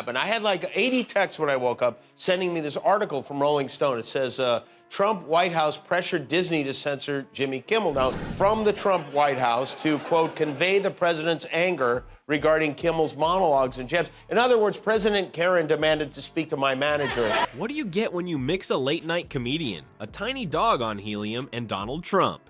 happened. I had like 80 texts when I woke up sending me this article from Rolling Stone. It says, Trump White House pressured Disney to censor Jimmy Kimmel. Now, from the Trump White House to, quote, convey the president's anger regarding Kimmel's monologues and jabs. In other words, President Karen demanded to speak to my manager. What do you get when you mix a late-night comedian, a tiny dog on helium, and Donald Trump?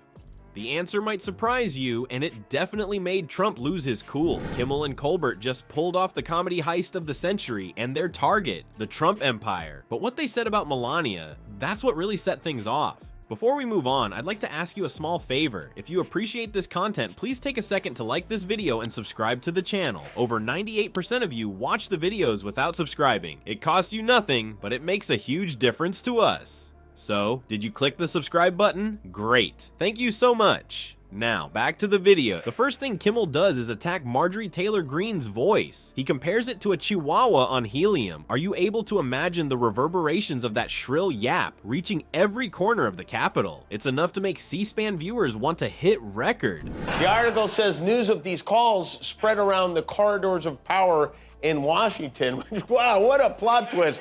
The answer might surprise you, and it definitely made Trump lose his cool. Kimmel and Colbert just pulled off the comedy heist of the century and their target, the Trump empire. But what they said about Melania, that's what really set things off. Before we move on, I'd like to ask you a small favor. If you appreciate this content, please take a second to like this video and subscribe to the channel. Over 98% of you watch the videos without subscribing. It costs you nothing, but it makes a huge difference to us. So, did you click the subscribe button? Great. Thank you so much. Now, back to the video. The first thing Kimmel does is attack Marjorie Taylor Greene's voice. He compares it to a chihuahua on helium. Are you able to imagine the reverberations of that shrill yap reaching every corner of the Capitol? It's enough to make C-SPAN viewers want to hit record. The article says news of these calls spread around the corridors of power in Washington. Wow, what a plot twist.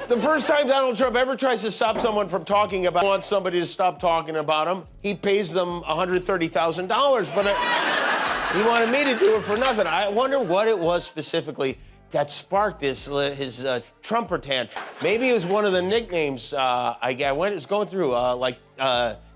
The first time Donald Trump ever tries to stop someone from talking about, wants somebody to stop talking about him, he pays them $130,000, but he wanted me to do it for nothing. I wonder what it was specifically that sparked his Trumper tantrum. Maybe it was one of the nicknames I was going through, like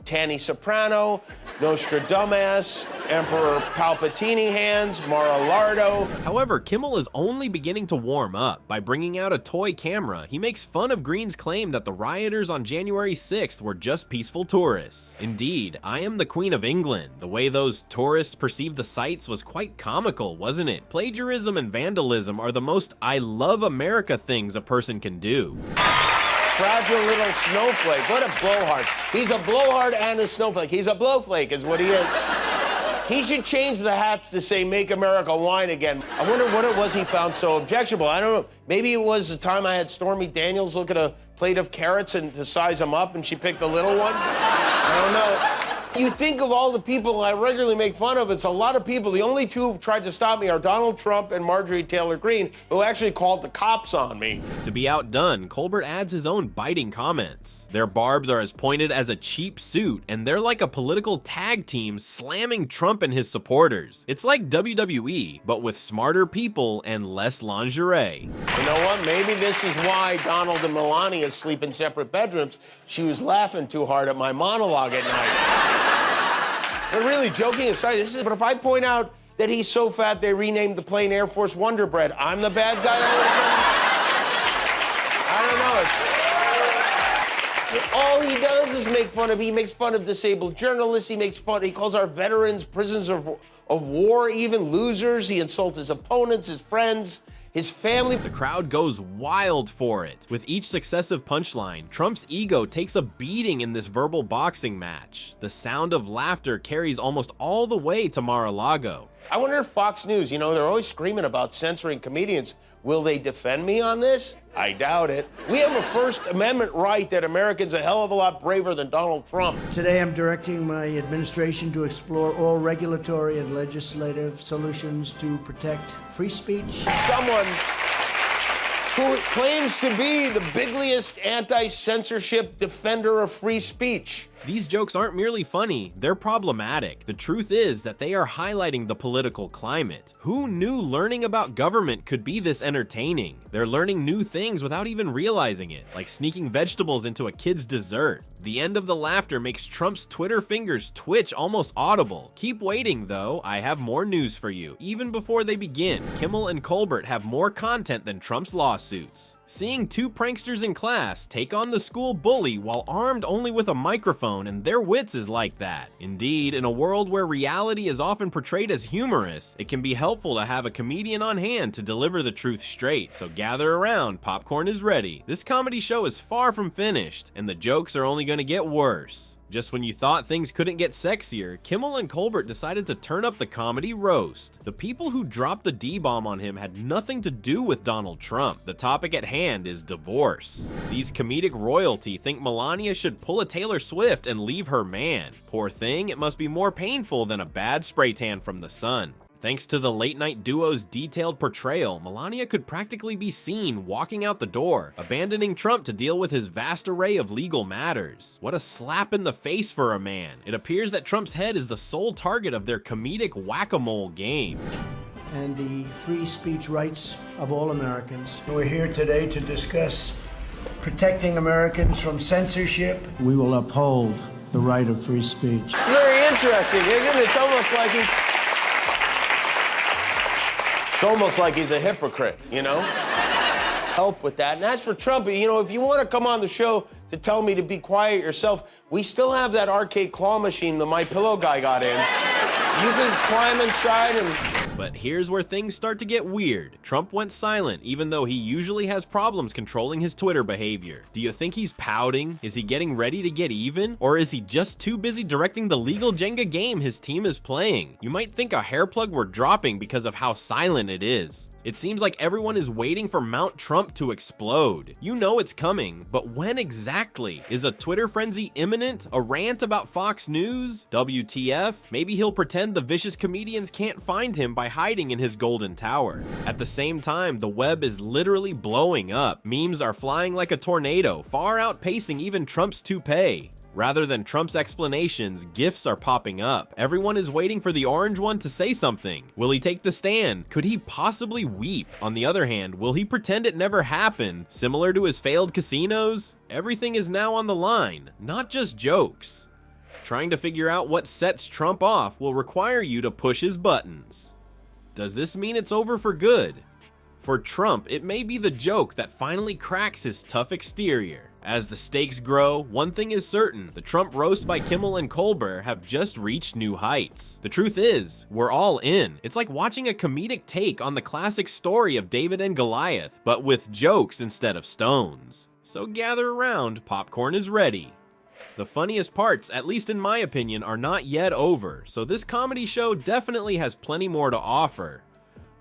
Tanny Soprano, Nostradamus, Emperor Palpatine hands, Mar-a-Lardo. However, Kimmel is only beginning to warm up. By bringing out a toy camera, he makes fun of Greene's claim that the rioters on January 6th were just peaceful tourists. Indeed, I am the Queen of England. The way those tourists perceived the sights was quite comical, wasn't it? Plagiarism and vandalism are the most I love America things a person can do. Fragile little snowflake. What a blowhard. He's a blowhard and a snowflake. He's a blowflake is what he is. He should change the hats to say, make America wine again. I wonder what it was he found so objectionable. I don't know. Maybe it was the time I had Stormy Daniels look at a plate of carrots and to size them up and she picked the little one. I don't know. You think of all the people I regularly make fun of, it's a lot of people. The only two who've tried to stop me are Donald Trump and Marjorie Taylor Greene, who actually called the cops on me. To be outdone, Colbert adds his own biting comments. Their barbs are as pointed as a cheap suit, and they're like a political tag team slamming Trump and his supporters. It's like WWE, but with smarter people and less lingerie. You know what? Maybe this is why Donald and Melania sleep in separate bedrooms. She was laughing too hard at my monologue at night. But really, joking aside, but if I point out that he's so fat they renamed the plane Air Force Wonder Bread, I'm the bad guy all of a sudden? I don't know. All he does is make fun of. He makes fun of disabled journalists. He calls our veterans prisoners of war, even losers. He insults his opponents, his friends, his family. The crowd goes wild for it. With each successive punchline, Trump's ego takes a beating in this verbal boxing match. The sound of laughter carries almost all the way to Mar-a-Lago. I wonder if Fox News, they're always screaming about censoring comedians. Will they defend me on this? I doubt it. We have a First Amendment right that Americans are a hell of a lot braver than Donald Trump. Today I'm directing my administration to explore all regulatory and legislative solutions to protect free speech. Someone who claims to be the bigliest anti-censorship defender of free speech. These jokes aren't merely funny, they're problematic. The truth is that they are highlighting the political climate. Who knew learning about government could be this entertaining? They're learning new things without even realizing it, like sneaking vegetables into a kid's dessert. The end of the laughter makes Trump's Twitter fingers twitch almost audible. Keep waiting though, I have more news for you. Even before they begin, Kimmel and Colbert have more content than Trump's lawsuits. Seeing two pranksters in class take on the school bully while armed only with a microphone and their wits is like that. Indeed, in a world where reality is often portrayed as humorous, it can be helpful to have a comedian on hand to deliver the truth straight, so gather around, popcorn is ready. This comedy show is far from finished, and the jokes are only gonna get worse. Just when you thought things couldn't get sexier, Kimmel and Colbert decided to turn up the comedy roast. The people who dropped the D-bomb on him had nothing to do with Donald Trump. The topic at hand is divorce. These comedic royalty think Melania should pull a Taylor Swift and leave her man. Poor thing, it must be more painful than a bad spray tan from the sun. Thanks to the late-night duo's detailed portrayal, Melania could practically be seen walking out the door, abandoning Trump to deal with his vast array of legal matters. What a slap in the face for a man. It appears that Trump's head is the sole target of their comedic whack-a-mole game. And the free speech rights of all Americans. We're here today to discuss protecting Americans from censorship. We will uphold the right of free speech. It's very interesting, isn't it? It's almost like he's a hypocrite, you know? Help with that. And as for Trump, you know, if you want to come on the show to tell me to be quiet yourself, we still have that arcade claw machine the My Pillow guy got in. You can climb inside and... But here's where things start to get weird. Trump went silent, even though he usually has problems controlling his Twitter behavior. Do you think he's pouting? Is he getting ready to get even? Or is he just too busy directing the legal Jenga game his team is playing? You might think a hair plug were dropping because of how silent it is. It seems like everyone is waiting for Mount Trump to explode. You know it's coming, but when exactly? Is a Twitter frenzy imminent? A rant about Fox News? WTF? Maybe he'll pretend the vicious comedians can't find him by hiding in his golden tower. At the same time, the web is literally blowing up. Memes are flying like a tornado, far outpacing even Trump's toupee. Rather than Trump's explanations, GIFs are popping up. Everyone is waiting for the orange one to say something. Will he take the stand? Could he possibly weep? On the other hand, will he pretend it never happened, similar to his failed casinos? Everything is now on the line, not just jokes. Trying to figure out what sets Trump off will require you to push his buttons. Does this mean it's over for good? For Trump, it may be the joke that finally cracks his tough exterior. As the stakes grow, one thing is certain, the Trump roasts by Kimmel and Colbert have just reached new heights. The truth is, we're all in. It's like watching a comedic take on the classic story of David and Goliath, but with jokes instead of stones. So gather around, popcorn is ready. The funniest parts, at least in my opinion, are not yet over, so this comedy show definitely has plenty more to offer.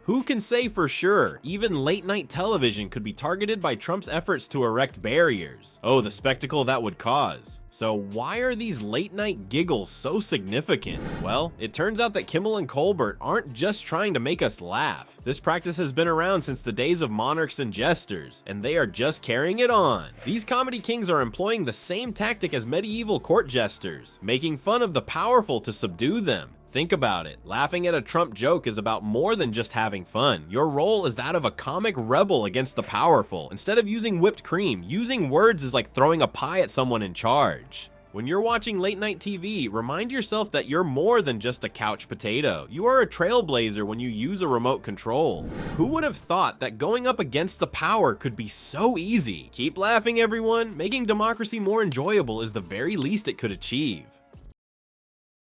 Who can say for sure? Even late-night television could be targeted by Trump's efforts to erect barriers. Oh, the spectacle that would cause. So why are these late-night giggles so significant? Well, it turns out that Kimmel and Colbert aren't just trying to make us laugh. This practice has been around since the days of monarchs and jesters, and they are just carrying it on. These comedy kings are employing the same tactic as medieval court jesters, making fun of the powerful to subdue them. Think about it. Laughing at a Trump joke is about more than just having fun. Your role is that of a comic rebel against the powerful. Instead of using whipped cream, using words is like throwing a pie at someone in charge. When you're watching late night TV, remind yourself that you're more than just a couch potato. You are a trailblazer when you use a remote control. Who would have thought that going up against the power could be so easy? Keep laughing, everyone. Making democracy more enjoyable is the very least it could achieve.